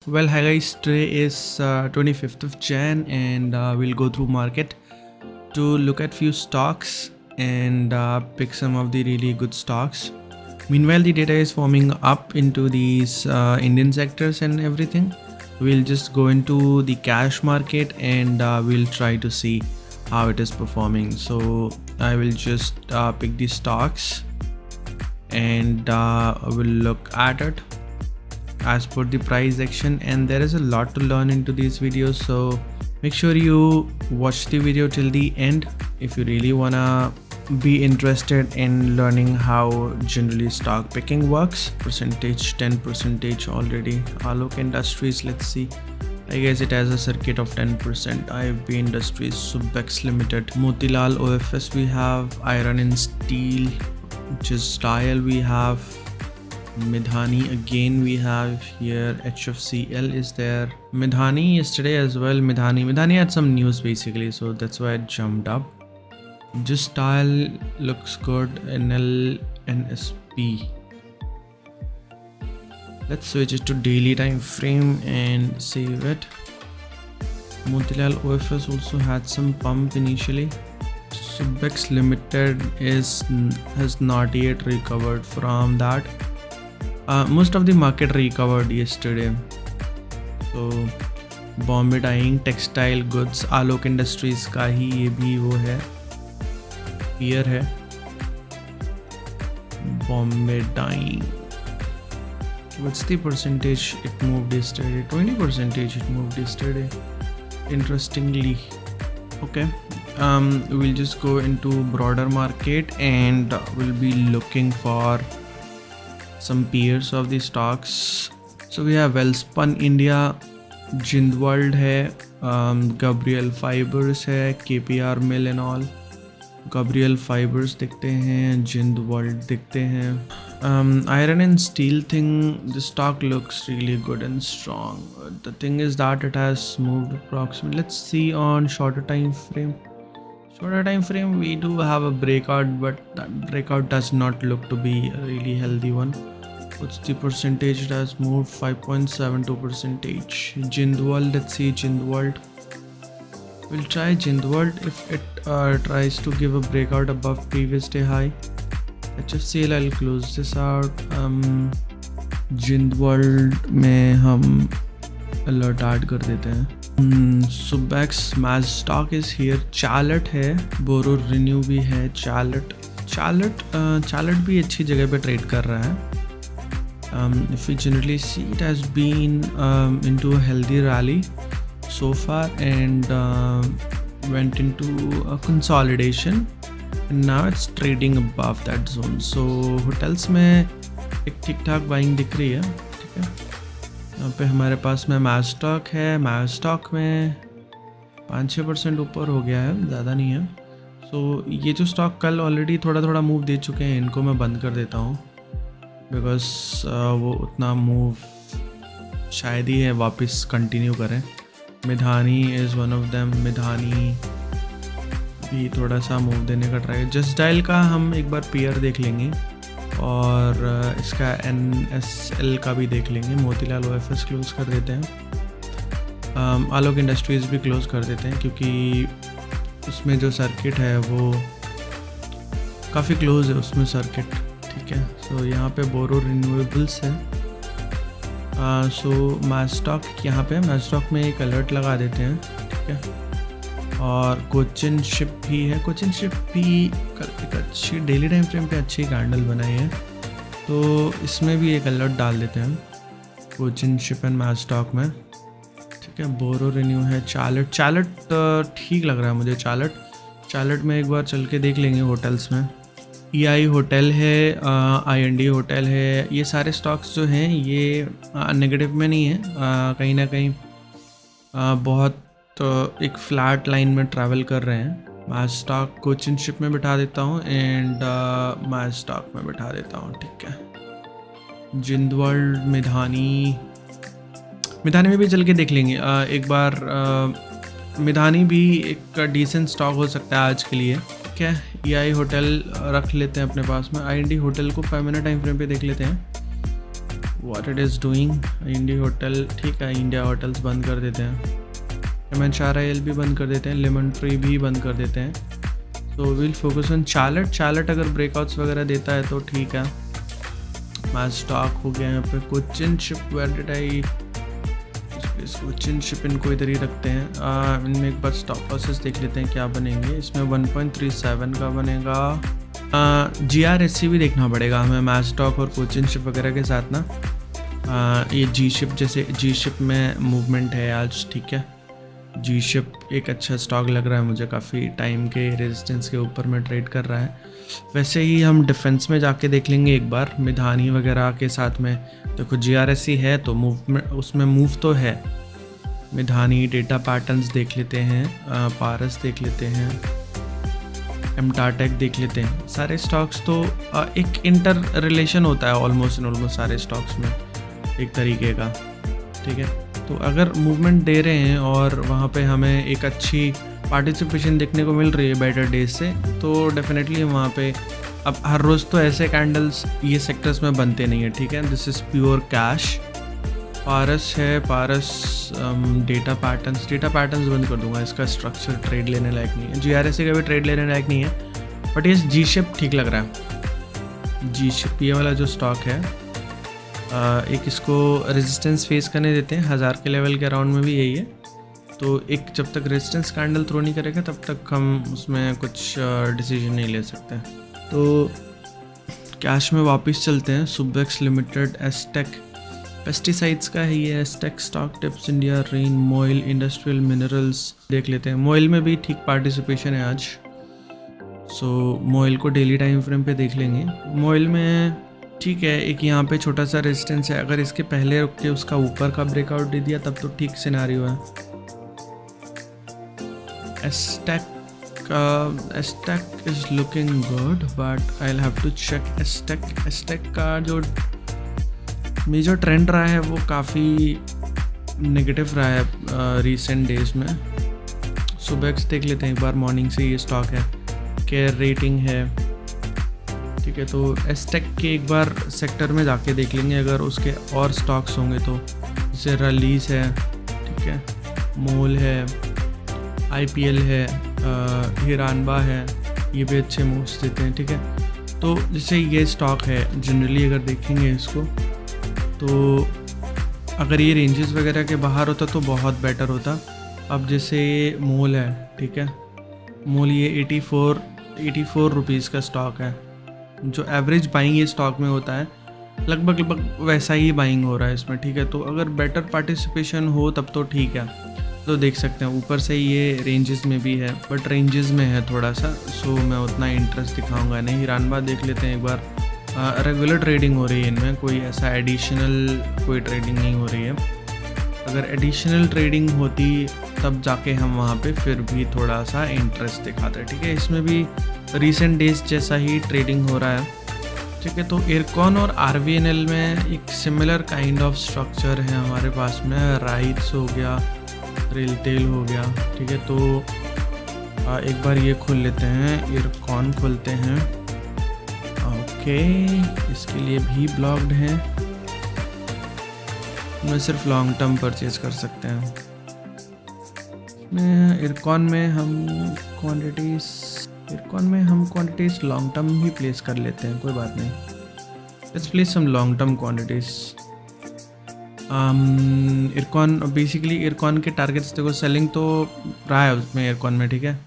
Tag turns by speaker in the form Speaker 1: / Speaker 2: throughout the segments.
Speaker 1: Well, hi guys, today is 25th of Jan and we'll go through market to look at few stocks and pick some of the really good stocks. Meanwhile, the data is forming up into these Indian sectors and everything. We'll just go into the cash market and we'll try to see how it is performing. So I will just pick the stocks and we'll look at it as per the price action, and there is a lot to learn into these videos, so make sure you watch the video till the end if you really wanna be interested in learning how generally stock picking works. Percentage 10% already. Alok Industries, let's see. I guess it has a circuit of 10%. IFB Industries, Subbex Limited, Motilal OFS, we have Iron and Steel, which is Style, we have Midhani again, we have here HFCL is there. Midhani yesterday as well. Midhani had some news basically, so that's why it jumped up. Just Style looks good. NLNSP. Let's switch it to daily time frame and save it. Motilal OFS also had some pump initially. Subbex Limited has not yet recovered from that. Most of the market recovered yesterday. So Bombay Dyeing, Textile Goods, Alok Industries का ही ये भी वो है, peer है. Bombay Dyeing. What's the percentage it moved yesterday? 20% it moved yesterday. Interestingly. Okay. We'll just go into broader market and we'll be looking for some peers of the stocks. So we have Welspun India, Jindwald है, Gabriel Fibers है, KPR Mill and all. Gabriel Fibers दिखते हैं, Jindwald दिखते हैं. Iron and Steel thing, the stock looks really good and strong. The thing is that it has moved approximately. Let's see on shorter time frame. Shorter time frame, we do have a breakout, but that breakout does not look to be a really healthy one. What's the percentage? It has moved 5.72%. Jindwald, let's see Jindwald. We'll try Jindwald if it tries to give a breakout above previous day high. HFCL, I'll close this out. Jindwald में हम alert add कर देते हैं. Subbex Mazstock is here. Chalet है, Boro Renew भी है. Chalet भी अच्छी जगह पे ट्रेड कर रहा है. If we generally see, it has been into a healthy rally so far and went into a consolidation and now it's trading above that zone. So hotels में एक ठीक ठाक बाइंग दिख रही है. ठीक है, यहाँ पे हमारे पास में मैजस्टॉक है. मैजस्टॉक में 5-6% ऊपर हो गया है, ज़्यादा नहीं है. सो ये जो स्टॉक कल ऑलरेडी थोड़ा मूव दे चुके हैं, इनको मैं बंद कर देता हूँ बिकॉज वो उतना मूव शायद ही है वापस कंटिन्यू करें. Midhani is one of them. Midhani भी थोड़ा सा मूव देने का ट्राई. जस्ट डायल का हम एक बार पेयर देख लेंगे और इसका NSL का भी देख लेंगे. मोतीलाल OFS क्लोज़ कर देते हैं. आलोक इंडस्ट्रीज़ भी क्लोज़ कर देते हैं क्योंकि उसमें जो सर्किट है वो काफ़ी क्लोज़ है उसमें सर्किट. ठीक है, सो यहाँ पे बोरो रिन्यूएबल्स है. सो मैजस्टॉक यहाँ पे मैजस्टॉक में एक अलर्ट लगा देते हैं. ठीक है, और कोचिन शिप भी है. कोचिन शिप भी एक अच्छी डेली टाइम फ्रेम पे अच्छी कैंडल बनाई है, तो इसमें भी एक अलर्ट डाल देते हैं कोचिन शिप एंड मैजस्टॉक में. ठीक है, बोरो रिन्यू है. चार्लट ठीक लग रहा है मुझे. चार्लट में एक बार चल के देख लेंगे. होटल्स में EI होटल है, IND होटल है. ये सारे स्टॉक्स जो हैं ये नेगेटिव में नहीं है, कहीं ना कहीं बहुत एक फ्लैट लाइन में ट्रैवल कर रहे हैं. मैजस्टॉक कोचिन शिप में बिठा देता हूँ एंड मैजस्टॉक में बिठा देता हूँ. ठीक है, जिंदवर्ल्ड, मिधानी में भी चल के देख लेंगे एक बार. मिधानी भी एक डिसेंट स्टॉक हो सकता है आज के लिए. ठीक है, EI होटल रख लेते हैं अपने पास में. IND होटल को 5 मिनट टाइम फ्रेम पे देख लेते हैं. What it is doing. India hotel ठीक है, इंडिया होटल्स बंद कर देते हैं, MNCRIL भी बंद कर देते हैं, लेमन ट्री भी बंद कर देते हैं। तो विल फोकस ऑन चार्लट अगर ब्रेकआउट्स वगैरह देता है तो ठीक है। मैच स्टॉक हो गया यहाँ पे। Cochin ship where did I, Cochin ship इनको इधर ही रखते हैं। इनमें एक बार स्टॉप लॉसेस देख लेते हैं क्या बनेंगे। इसमें 1.37 का बनेगा। GRSC भी देखना पड़ेगा हमें मैच स्टॉक और कोचिन शिप वगैरह के साथ ना। ये जी शिप, जैसे जी शिप में मूवमेंट है आज, ठीक है। जी शिप एक अच्छा स्टॉक लग रहा है मुझे, काफ़ी टाइम के रेजिस्टेंस के ऊपर में ट्रेड कर रहा है। वैसे ही हम डिफेंस में जाके देख लेंगे एक बार, मिधानी वगैरह के साथ में। देखो GRSC है तो मूवमेंट, उसमें मूव तो है। मिधानी, डेटा पैटर्न्स देख लेते हैं, पारस देख लेते हैं, MTARTEC देख लेते हैं। सारे स्टॉक्स तो एक इंटर रिलेशन होता है ऑलमोस्ट सारे स्टॉक्स में एक तरीके का, ठीक है। तो अगर मूवमेंट दे रहे हैं और वहाँ पे हमें एक अच्छी पार्टिसिपेशन देखने को मिल रही है बेटर डेज से, तो डेफिनेटली वहाँ पे अब हर रोज़ तो ऐसे कैंडल्स ये सेक्टर्स में बनते नहीं है, ठीक है। This is pure cash. Paras है, पारस डेटा पैटर्न्स बंद कर दूंगा, इसका स्ट्रक्चर ट्रेड लेने लायक नहीं है। GRSC का भी ट्रेड लेने लायक नहीं है। बट ये जी शिप ठीक लग रहा है। जी शिप ये वाला जो स्टॉक है, एक इसको रेजिस्टेंस फेस करने देते हैं 1000 के लेवल के अराउंड में भी यही है। तो एक जब तक रेजिस्टेंस कैंडल थ्रो नहीं करेगा तब तक हम उसमें कुछ डिसीजन नहीं ले सकते। तो कैश में वापस चलते हैं। सुबेक्स लिमिटेड, एस्टेक पेस्टिसाइड्स का है ये, Astec stock tips India, Rain, MOIL industrial minerals देख लेते हैं। मोइल में भी ठीक पार्टिसिपेशन है आज। सो मोइल को डेली टाइम फ्रेम पे देख लेंगे। मोइल में ठीक है, एक यहाँ पे छोटा सा रेजिस्टेंस है, अगर इसके पहले रुक के उसका ऊपर का ब्रेकआउट दे दिया तब तो ठीक सिनेरियो है। Astec is looking good but I will have to check. Astec का जो मेजर ट्रेंड रहा है वो काफ़ी नेगेटिव रहा है रिसेंट डेज में। सुबेक्स देख लेते हैं एक बार, मॉर्निंग से ये स्टॉक है, केयर रेटिंग है, ठीक है। तो एस्टेक के एक बार सेक्टर में जाके देख लेंगे अगर उसके और स्टॉक्स होंगे तो, जैसे रलीज है, ठीक है, मोल है, IPL है, हिरानबा है, ये भी अच्छे मूव्स देते हैं, ठीक है। तो जैसे ये स्टॉक है, जनरली अगर देखेंगे इसको तो अगर ये रेंजेस वगैरह के बाहर होता तो बहुत बेटर होता। अब जैसे मोल है, ठीक है, मोल ये 84 रुपीज़ का स्टॉक है। जो एवरेज बाइंग ये स्टॉक में होता है लगभग वैसा ही बाइंग हो रहा है इसमें, ठीक है। तो अगर बेटर पार्टिसिपेशन हो तब तो ठीक है, तो देख सकते हैं। ऊपर से ये रेंजेस में भी है बट रेंजेस में है थोड़ा सा, सो मैं उतना इंटरेस्ट दिखाऊंगा नहीं। हिरानबा देख लेते हैं एक बार, रेगुलर ट्रेडिंग हो रही है इनमें, कोई ऐसा एडिशनल कोई ट्रेडिंग नहीं हो रही है। अगर एडिशनल ट्रेडिंग होती तब जाके हम वहाँ पे फिर भी थोड़ा सा इंटरेस्ट दिखाते हैं, ठीक है। इसमें भी रीसेंट डेज जैसा ही ट्रेडिंग हो रहा है, ठीक है। तो इरकॉन और RVNL में एक सिमिलर काइंड ऑफ स्ट्रक्चर है हमारे पास में। राइट्स हो गया, रेलटेल हो गया, ठीक है। तो एक बार ये खोल लेते हैं, इरकॉन खोलते हैं, ओके। इसके लिए भी ब्लॉक्ड है, मैं सिर्फ लॉन्ग टर्म परचेज कर सकते हैं। इरकॉन में हम क्वांटिटीज लॉन्ग टर्म ही प्लेस कर लेते हैं, कोई बात नहीं। Let's place some long term quantities. IRCON, basically IRCON के टारगेट्स देखो, सेलिंग तो रहा है उसमें इरकॉन में, ठीक है।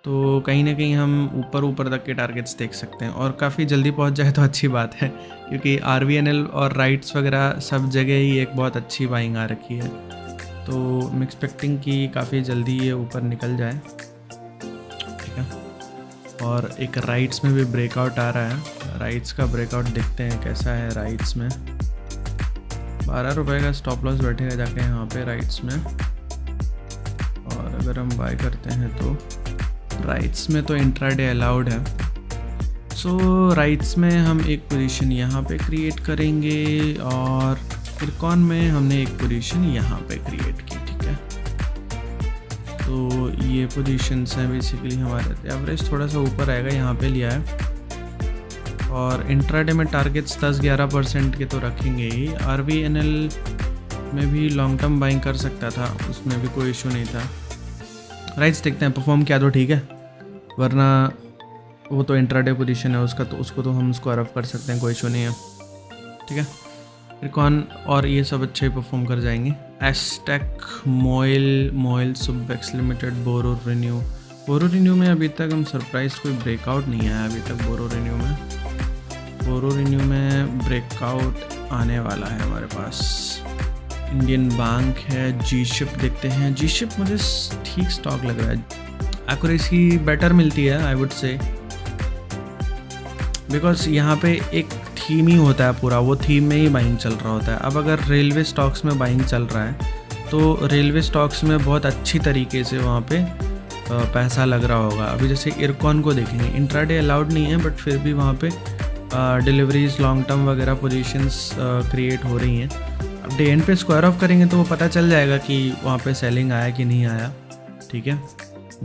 Speaker 1: तो कहीं ना कहीं हम ऊपर तक के टारगेट्स देख सकते हैं और काफ़ी जल्दी पहुंच जाए तो अच्छी बात है, क्योंकि RVNL और राइट्स वगैरह सब जगह ही एक बहुत अच्छी बाइंग आ रखी है। तो मैं एक्सपेक्टिंग कि काफ़ी जल्दी ये ऊपर निकल जाए, ठीक है। और एक राइट्स में भी ब्रेकआउट आ रहा है, राइट्स का ब्रेकआउट देखते हैं कैसा है। राइट्स में 12 रुपये का स्टॉप लॉस बैठेगा जाके यहाँ पे राइट्स में, और अगर हम बाय करते हैं तो राइट्स में तो इंट्राडे अलाउड है। सो राइट्स में हम एक पोजीशन यहाँ पे क्रिएट करेंगे और इरकॉन में हमने एक पोजीशन यहाँ पे क्रिएट की, ठीक है। तो ये पोजीशंस हैं बेसिकली हमारे। एवरेज थोड़ा सा ऊपर आएगा, यहाँ पे लिया है, और इंट्राडे में टारगेट्स 10-11% के तो रखेंगे ही। RVNL में भी लॉन्ग टर्म बाइंग कर सकता था, उसमें भी कोई इशू नहीं था। राइट्स देखते हैं परफॉर्म किया तो ठीक है, वरना वो तो इंट्राडे पोजीशन है उसका, तो उसको तो हम स्क्वायर ऑफ कर सकते हैं, कोई इशू नहीं है। ठीक है, इरकॉन और ये सब अच्छे ही परफॉर्म कर जाएंगे। एस्टेक, मोइल सुबेक्स लिमिटेड, बोरो रिन्यू में अभी तक हम सरप्राइज कोई ब्रेकआउट नहीं आया अभी तक। बोरो रिन्यू में ब्रेकआउट आने वाला है हमारे पास। इंडियन बैंक है। जी शिप देखते हैं। जी शिप मुझे ठीक स्टॉक लग रहा है, एक्यूरेसी बेटर मिलती है आई वुड से, बिकॉज यहाँ पे एक थीम ही होता है पूरा, वो थीम में ही बाइंग चल रहा होता है। अब अगर रेलवे स्टॉक्स में बाइंग चल रहा है तो रेलवे स्टॉक्स में बहुत अच्छी तरीके से वहाँ पे पैसा लग रहा होगा। अभी जैसे इरकॉन को देखेंगे, इंट्राडे अलाउड नहीं है, बट फिर भी वहाँ पे डिलीवरीज, लॉन्ग टर्म वगैरह पोजीशंस क्रिएट हो रही हैं। अब डे एंड पे स्क्वायर ऑफ करेंगे तो वो पता चल जाएगा कि वहाँ पे सेलिंग आया कि नहीं आया। ठीक है,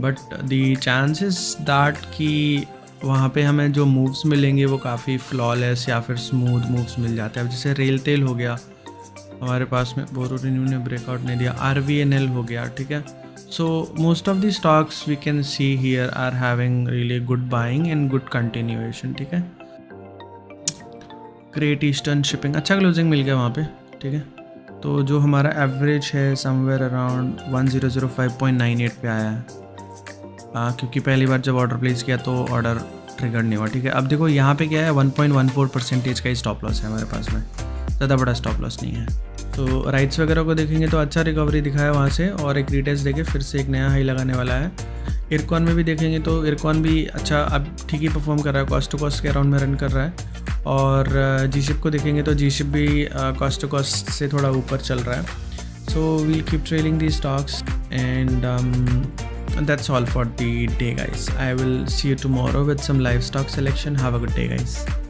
Speaker 1: बट दी चांसेस दैट कि वहाँ पे हमें जो मूव्स मिलेंगे वो काफ़ी फ्लॉलेस या फिर स्मूथ मूव्स मिल जाते हैं। अब जैसे रेल तेल हो गया हमारे पास में, बोरो रिन्यू ने ब्रेकआउट नहीं दिया, RVNL हो गया। ठीक है, so most of the stocks we can see here are having really good buying and good continuation. ठीक है, ग्रेट ईस्टर्न शिपिंग अच्छा क्लोजिंग मिल गया वहाँ पे। ठीक है, तो जो हमारा एवरेज है समवेयर अराउंड 1005.98 पे आया है, क्योंकि पहली बार जब ऑर्डर प्लेस किया तो ऑर्डर ट्रिगर नहीं हुआ। ठीक है, अब देखो यहाँ पे क्या है, 1.14% का ही स्टॉप लॉस है हमारे पास में, ज़्यादा बड़ा स्टॉप लॉस नहीं है। तो राइट्स वगैरह को देखेंगे तो अच्छा रिकवरी दिखाया वहाँ से, और एक रिटेस्ट देखे फिर से एक नया हाई लगाने वाला है। इरकॉन में भी देखेंगे तो इरकॉन भी अच्छा अब ठीक ही परफॉर्म कर रहा है, कॉस्ट टू कॉस्ट के अराउंड में रन कर रहा है। और जी शिप को देखेंगे तो जी शिप भी कॉस्ट टू कॉस्ट से थोड़ा ऊपर चल रहा है। So we'll keep trailing the stocks and that's all for the day guys. I will see you tomorrow with some live stock selection. Have a good day guys.